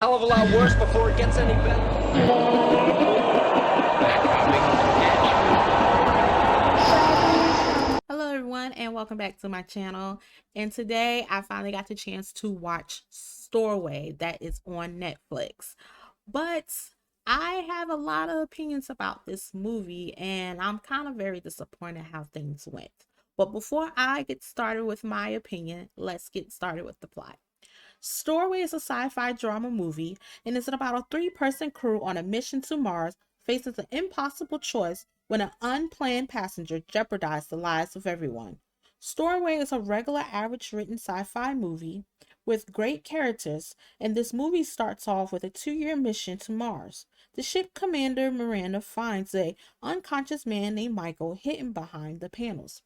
Hell of a lot worse before it gets any better. Hello everyone and welcome back to my channel. And today I finally got the chance to watch Stowaway that is on Netflix. But I have a lot of opinions about this movie and I'm kind of very disappointed how things went. But before I get started with my opinion, let's get started with the plot. Stowaway is a sci-fi drama movie and is about a three-person crew on a mission to Mars faces an impossible choice when an unplanned passenger jeopardizes the lives of everyone. Stowaway is a regular average written sci-fi movie with great characters, and this movie starts off with a 2-year mission to Mars. The ship commander Miranda finds a unconscious man named Michael hidden behind the panels.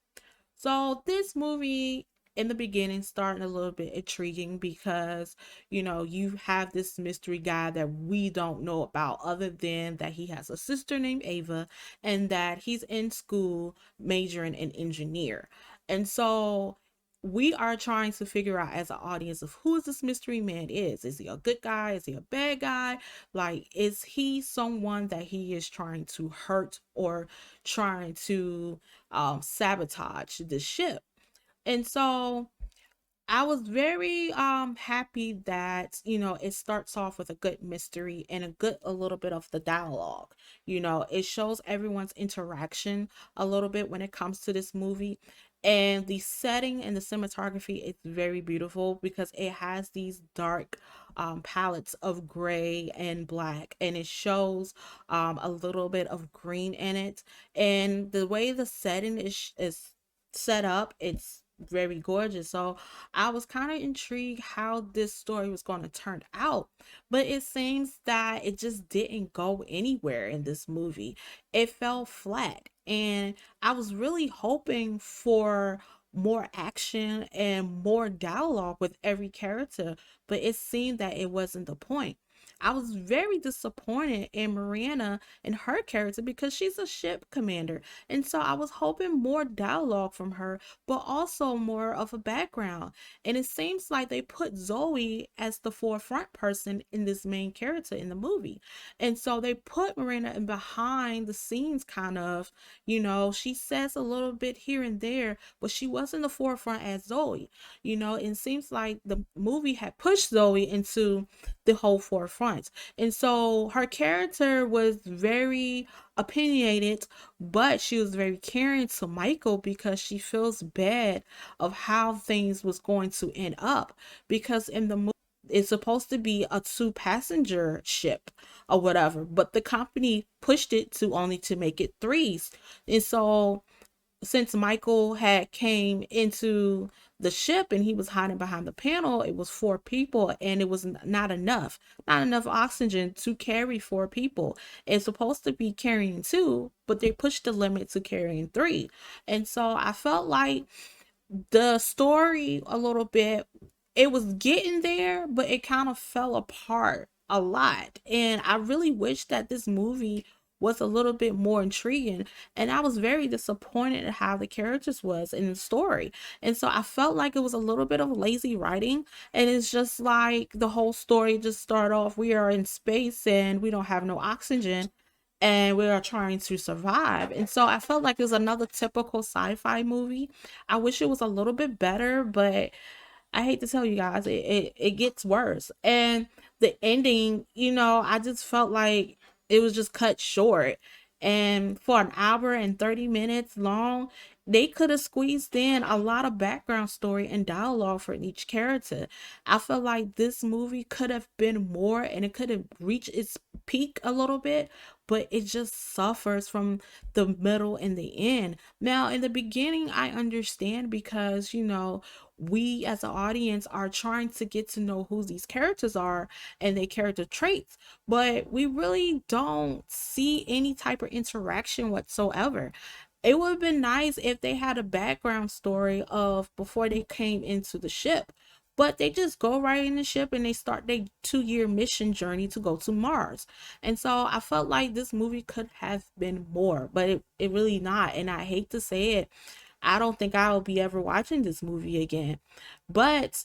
So this movie in the beginning starting a little bit intriguing because you have this mystery guy that we don't know about other than that he has a sister named Ava and that he's in school majoring in engineer. And so we are trying to figure out as an audience of who is this mystery man is he a good guy, is he a bad guy, like is he someone that he is trying to hurt or trying to sabotage the ship. And so I was very happy that it starts off with a good mystery and a little bit of the dialogue. It shows everyone's interaction a little bit when it comes to this movie. And the setting and the cinematography is very beautiful because it has these dark palettes of gray and black, and it shows a little bit of green in it. And the way the setting is set up, it's very gorgeous. So I was kind of intrigued how this story was going to turn out, but it seems that it just didn't go anywhere in this movie. It fell flat, and I was really hoping for more action and more dialogue with every character, but it seemed that it wasn't the point. I was very disappointed in Miranda and her character because she's a ship commander. And so I was hoping more dialogue from her, but also more of a background. And it seems like they put Zoe as the forefront person in this main character in the movie. And so they put Miranda in behind the scenes, kind of. She says a little bit here and there, but she wasn't the forefront as Zoe. It seems like the movie had pushed Zoe into the whole forefront. And so her character was very opinionated, but she was very caring to Michael because she feels bad of how things was going to end up, because in the movie it's supposed to be a two passenger ship or whatever, but the company pushed it to only to make it threes. And so since Michael had came into the ship and he was hiding behind the panel, it was four people and it was not enough oxygen to carry four people. It's supposed to be carrying two, but they pushed the limit to carrying three. And so I felt like the story a little bit, it was getting there, but it kind of fell apart a lot. And I really wish that this movie was a little bit more intriguing. And I was very disappointed at how the characters was in the story. And so I felt like it was a little bit of lazy writing. And it's just like the whole story just started off, we are in space and we don't have no oxygen and we are trying to survive. And so I felt like it was another typical sci-fi movie. I wish it was a little bit better, but I hate to tell you guys, it gets worse. And the ending, I just felt like it was just cut short. And for an hour and 30 minutes long, they could have squeezed in a lot of background story and dialogue for each character. I feel like this movie could have been more and it could have reached its peak a little bit, but it just suffers from the middle and the end. Now, in the beginning, I understand because, we as an audience are trying to get to know who these characters are and their character traits, but we really don't see any type of interaction whatsoever. It would have been nice if they had a background story of before they came into the ship, but they just go right in the ship and they start their 2-year mission journey to go to Mars. And so I felt like this movie could have been more, but it really not. And I hate to say it, I don't think I'll be ever watching this movie again. But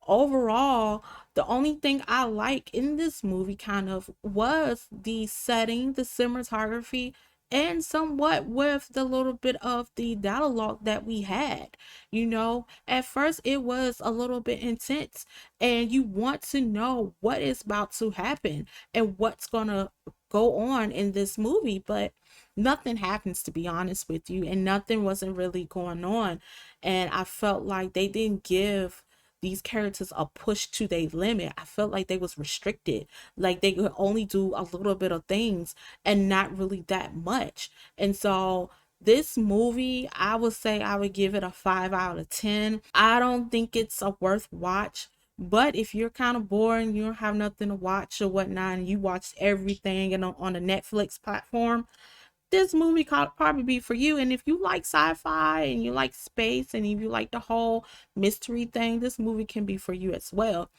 overall, The only thing I like in this movie kind of was the setting, the cinematography, and somewhat with the little bit of the dialogue that we had. You know, at first it was a little bit intense, and you want to know what is about to happen and what's gonna go on in this movie, but nothing happens, to be honest with you, and nothing wasn't really going on. And I felt like they didn't give these characters a push to their limit. I felt like they was restricted, like they could only do a little bit of things and not really that much. And so this movie, I would say I would give it a 5 out of 10. I don't think it's a worth watch, but if you're kind of bored and you don't have nothing to watch or whatnot, and you watched everything and on a Netflix platform, this movie could probably be for you. And if you like sci-fi and you like space and if you like the whole mystery thing, this movie can be for you as well.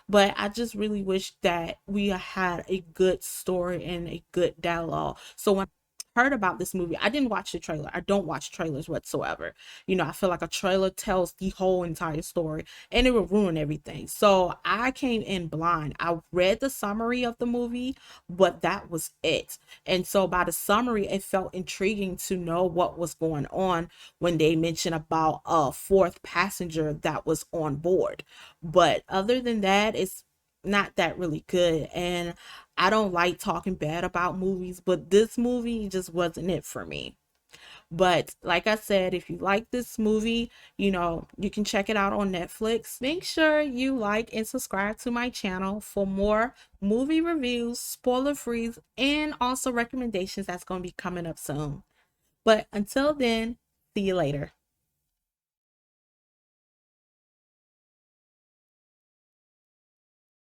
But I just really wish that we had a good story and a good dialogue. So when I heard about this movie, I didn't watch the trailer. I don't watch trailers whatsoever. You know, I feel like a trailer tells the whole entire story and it will ruin everything. So I came in blind. I read the summary of the movie, but that was it. And so by the summary, it felt intriguing to know what was going on when they mentioned about a fourth passenger that was on board. But other than that, it's not that really good. And I don't like talking bad about movies, but this movie just wasn't it for me. But like I said, if you like this movie, you know, you can check it out on Netflix. Make sure you like and subscribe to my channel for more movie reviews, spoiler free, and also recommendations that's going to be coming up soon. But until then, see you later.